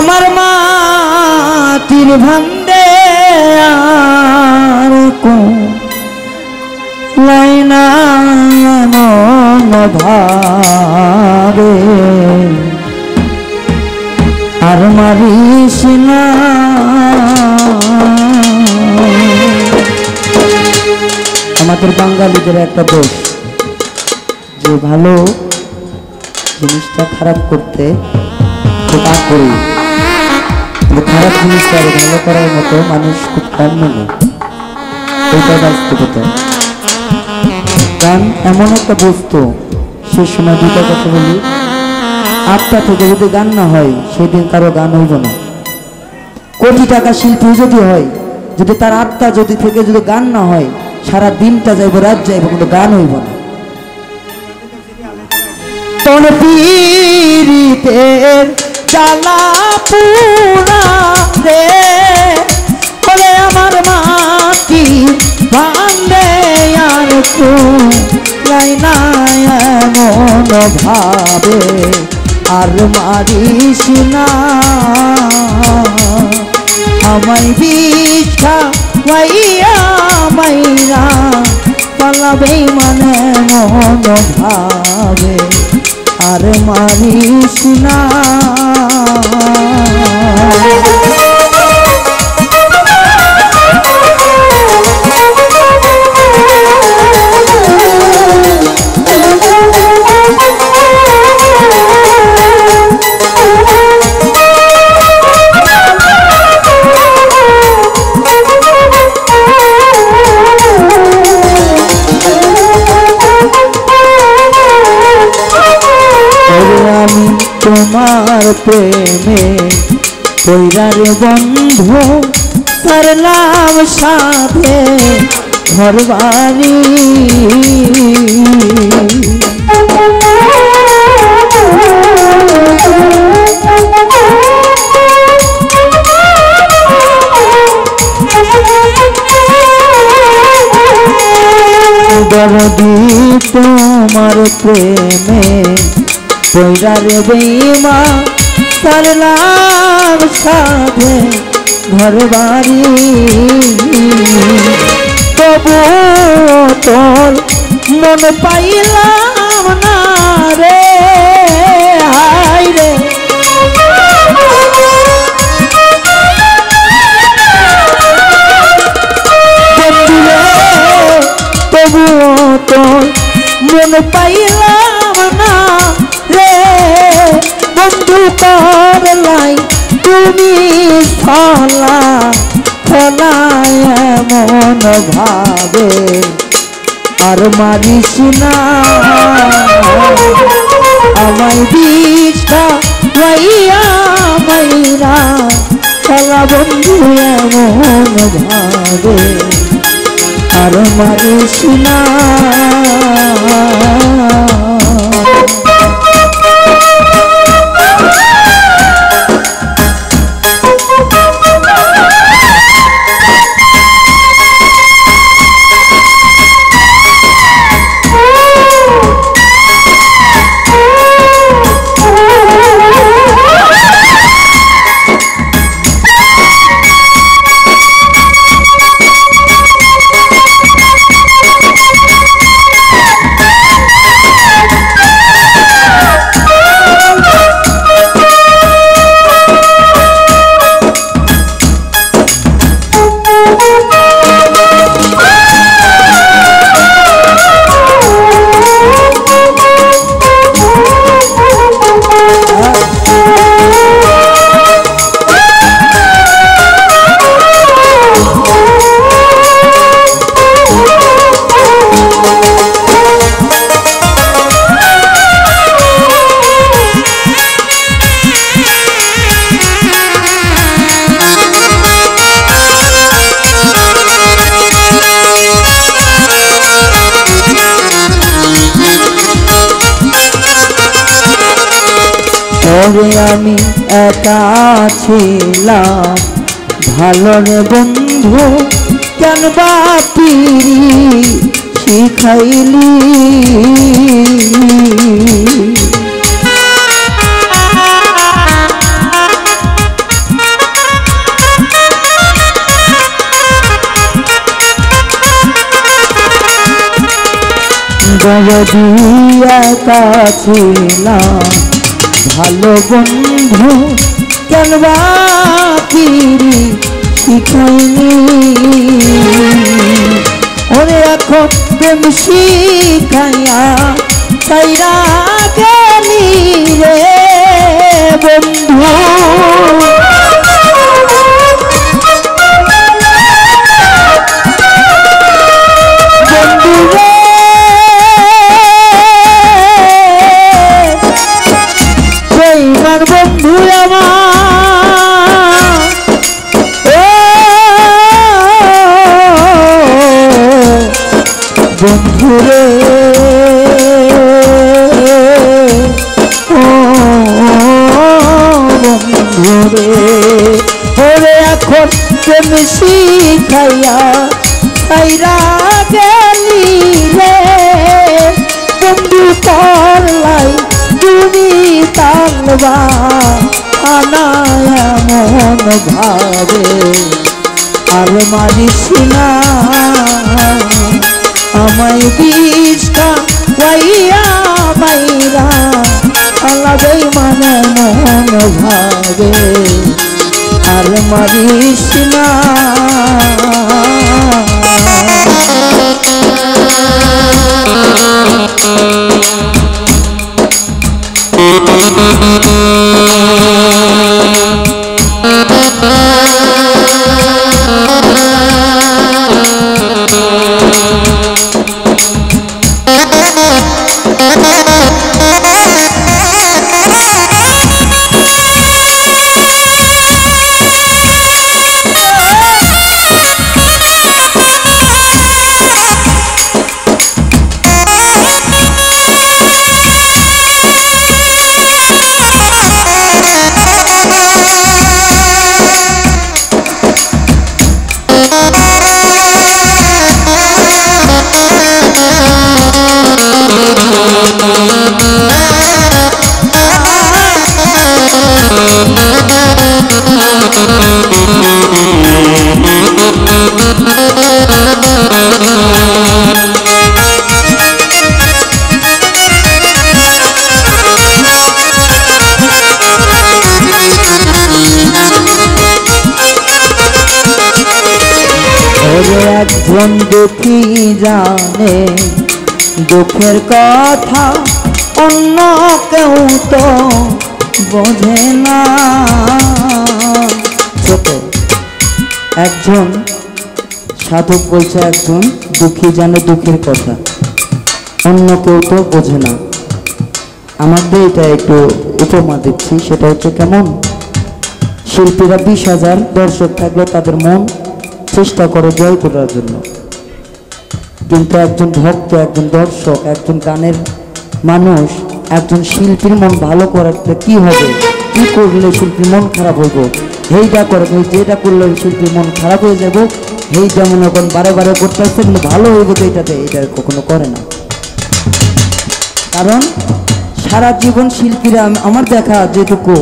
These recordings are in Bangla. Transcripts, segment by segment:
আমার মাটির ভান্ডে আর লাইনা মন ভাবে আর মারিস না। আমাদের বাঙালিদের একটা দোষ যে ভালো জিনিসটা খারাপ করতে তা করি, খারাপ জিনিসটা ভালো করার মতো মানুষ খুব কম নেবে। এইটা বাস্তবতা। গান এমন একটা বস্তু, সে সময় দুটা কথা বলি, আত্মা থেকে যদি গান না হয় সেদিন কারো গান হইব না। কোটি টাকা শিল্পী যদি হয়, যদি তার আত্মা যদি থেকে যদি গান না হয়, সারা দিনটা যাইব, রাত যাইব, কিন্তু গান হইব না। তোর পীড়িতের জ্বালা পুরা রে বলে আমার মাটি ভান্ডে আর লাইনা মন ভাবে আর মারিস না। আমায় বিষ্ঠা ভাইয়া মাইরা পালাবে মানে মন ভাবে আর মারিস না। আমি তোমার প্রেমে কইরার বন্ধু সারলাম সাথে ঘর বাড়ি দরদি তোমার প্রেমে কইরারে বেইমা সারলাম সাথে ঘর বাড়ি তবু তোর মন পাইলাম না রে। হায় রে তবু তোর মন পাইলাম না রে বন্ধু করলাই তুমি ফলা ফলায় মন ভাবে আর মারিস না। আমায় বিষ্ঠা ভাইয়া মাইরা ফলা বন্ধু মন ভাবে আর মারিস না। ওরে আমি একা ছিলাম ভালো রে বন্ধু কেন বা পিরি শিখাইলি যদি একা ছিলাম ভালো বন্ধু কেন বা পিরি শিখাইনি ওরে এখন প্রেম শিখাইয়া তাইরা গেলি রে বন্ধু বন্ধুরে ও বন্ধুরে ওরে এখন প্রেম শিখাইয়া তাইরা গেলি রে বন্ধু করলাই তুমি তালবা আনায়া মন ভাবে আর মারিস না আমায় বিষটা পাইয়া বাইরা আলাদাই মানে মন ভাবে আর মারিস না একজন দুঃখী জানে দুঃখের কথা অন্য কেউ তো বোঝে না ছোট একজন সাধক বলছে একজন দুঃখী জানে দুঃখের কথা অন্য কেউ তো বোঝে না আমাদের এটা একটু উপমা দিচ্ছি সেটা হচ্ছে কেমন শিল্পীরা 20,000 দর্শক থাকলে তাদের মন চেষ্টা করে জয় করার জন্য কিন্তু একজন ভক্ত একজন দর্শক একজন গানের মানুষ একজন শিল্পীর মন ভালো করাতে কি হবে কি করলে শিল্পীর মন খারাপ হইব এইটা করে যেটা করলে শিল্পীর মন খারাপ হয়ে যাব এইটা মনে করেন বারে বারে করতে আসছে কিন্তু ভালো হইব তো এটা কখনো করে না কারণ সারা জীবন শিল্পীরা আমার দেখা যেটুকু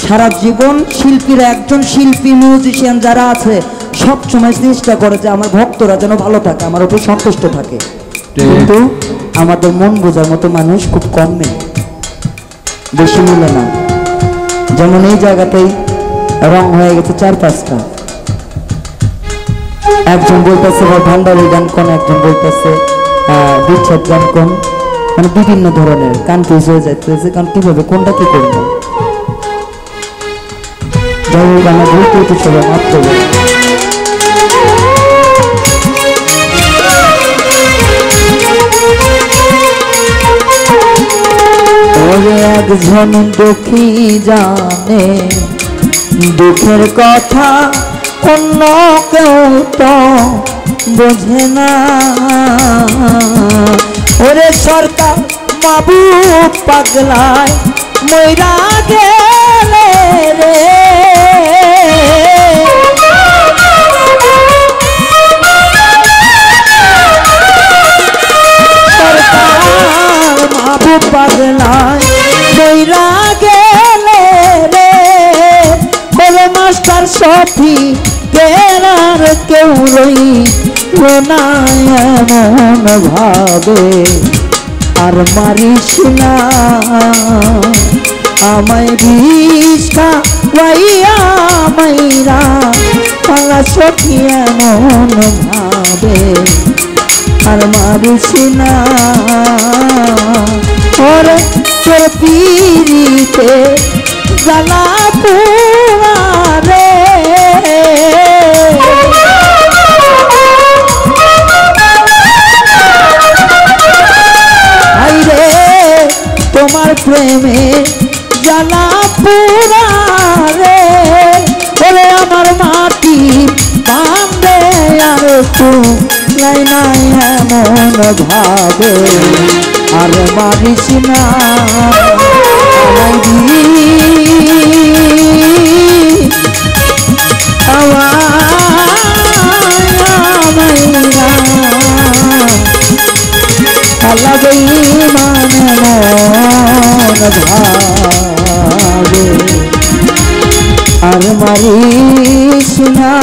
সারা জীবন শিল্পীরা একজন শিল্পী মিউজিশিয়ান যারা আছে সব সময় চেষ্টা করে যে আমার ভক্তরা যেন ভালো থাকে আমার উপর সন্তুষ্ট থাকে কিন্তু আমাদের মন বোঝার মতো মানুষ খুব কম নেই বেশি মিলে না যেমন এই জায়গাতেই রং হয়ে গেছে 4-5টা একজন বলতেছে ভান্ডারি গান কোন একজন বলতেছে বিচ্ছেদ গান কোন মানে বিভিন্ন ধরনের কনফিউজ হয়ে যাচ্ছে কারণ কিভাবে কোনটা কি করবো যাই হোক আমার ভুল করতে সবাই মাফ করবো একজন দুঃখী জানে দুঃখের কথা অন্য কেউ তো বোঝে না ওরে সরকার মাবুদ পাগলায় মইরা গেলে রে সরকার মাবুদ পাগলায় মইরা গেলে রে বলে মাস্টার সফি কেরার কেউ রই না এমন ভাবে আর মারিস না আমায় রিস্কা ওয়াইয়া মাইরা পালা সখী এমন ভাবে আর মারিস না ওরে তোর পিরিতে জ্বালা পুয়ারে আইরে তোমার প্রেমে জ্বালা পুরারে ওরে আমার মাটি কান্দে আর নাই নাই এমন ভাবে আর মারিস না লাগে মানে মন ভাবে আর মারিস না